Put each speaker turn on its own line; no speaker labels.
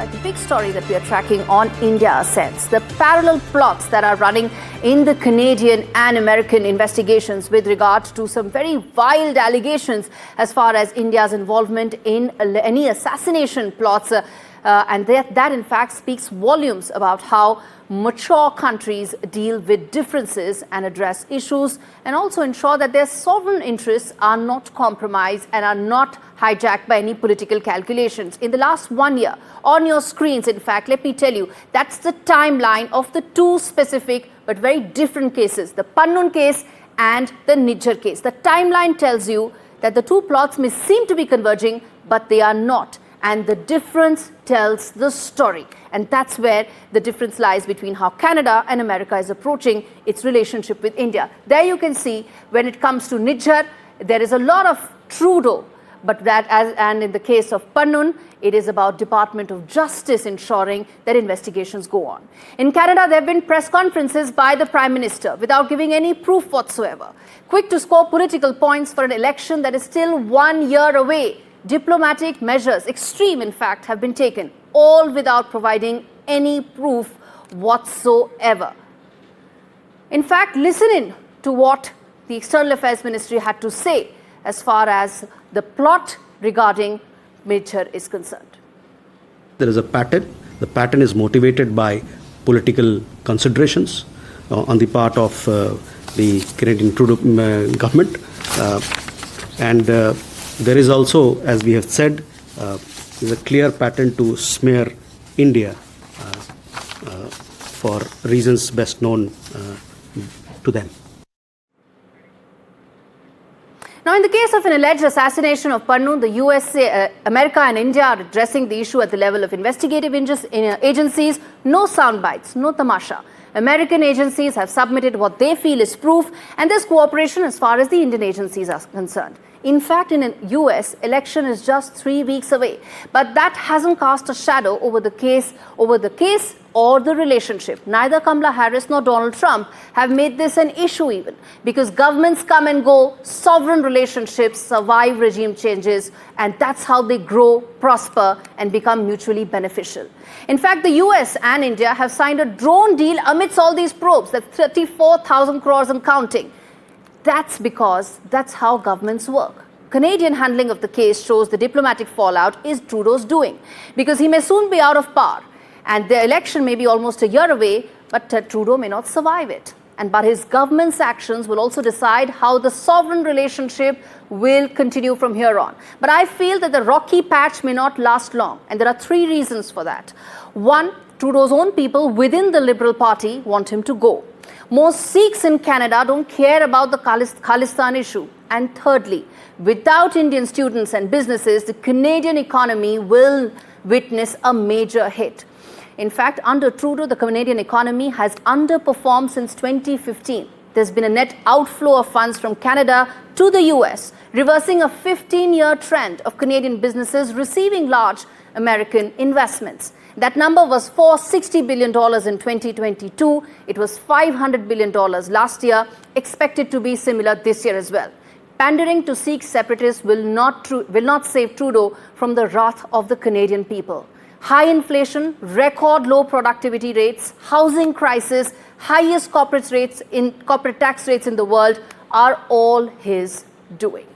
The big story that we are tracking on India Ascents, the parallel plots that are running in the Canadian and American investigations with regard to some very wild allegations as far as India's involvement in any assassination plots. And that in fact speaks volumes about how mature countries deal with differences and address issues and also ensure that their sovereign interests are not compromised and are not hijacked by any political calculations. In the last 1 year, on your screens, in fact, let me tell you, that's the timeline of the two specific but very different cases, the Pannun case and the Nijjar case. The timeline tells you that the two plots may seem to be converging, but they are not. And the difference tells the story. And that's where the difference lies between how Canada and America is approaching its relationship with India. There you can see when it comes to Nijjar, there is a lot of Trudeau, but and in the case of Pannun, it is about Department of Justice ensuring that investigations go on. In Canada, there have been press conferences by the Prime Minister without giving any proof whatsoever. Quick to score political points for an election that is still 1 year away. Diplomatic measures, extreme in fact, have been taken, all without providing any proof whatsoever. In fact, listen in to what the External Affairs Ministry had to say as far as the plot regarding Nijjar is concerned.
There is a pattern. The pattern is motivated by political considerations on the part of the Canadian Trudeau government. There is also, as we have said, is a clear pattern to smear India for reasons best known to them.
Now, in the case of an alleged assassination of Pannun, the USA, America and India are addressing the issue at the level of investigative agencies. No sound bites, no tamasha. American agencies have submitted what they feel is proof, and there's cooperation as far as the Indian agencies are concerned. In fact, in the US, election is just 3 weeks away. But that hasn't cast a shadow over the case or the relationship. Neither Kamala Harris nor Donald Trump have made this an issue even, because governments come and go, sovereign relationships survive regime changes, and that's how they grow, prosper, and become mutually beneficial. In fact, the US and India have signed a drone deal amidst all these probes. That's 34,000 crores and counting. That's because that's how governments work. Canadian handling of the case shows the diplomatic fallout is Trudeau's doing, because he may soon be out of power and the election may be almost a year away, but Trudeau may not survive it. But his government's actions will also decide how the sovereign relationship will continue from here on. But I feel that the rocky patch may not last long, and there are 3 reasons for that. 1, Trudeau's own people within the Liberal Party want him to go. Most Sikhs in Canada don't care about the Khalistan issue. And thirdly, without Indian students and businesses, the Canadian economy will witness a major hit. In fact, under Trudeau, the Canadian economy has underperformed since 2015. There's been a net outflow of funds from Canada to the US, reversing a 15-year trend of Canadian businesses receiving large American investments. That number was $460 billion in 2022. It was $500 billion last year, expected to be similar this year as well. Pandering to Sikh separatists will not save Trudeau from the wrath of the Canadian people. High inflation, record low productivity rates, housing crisis, highest corporate tax rates in the world are all his doing.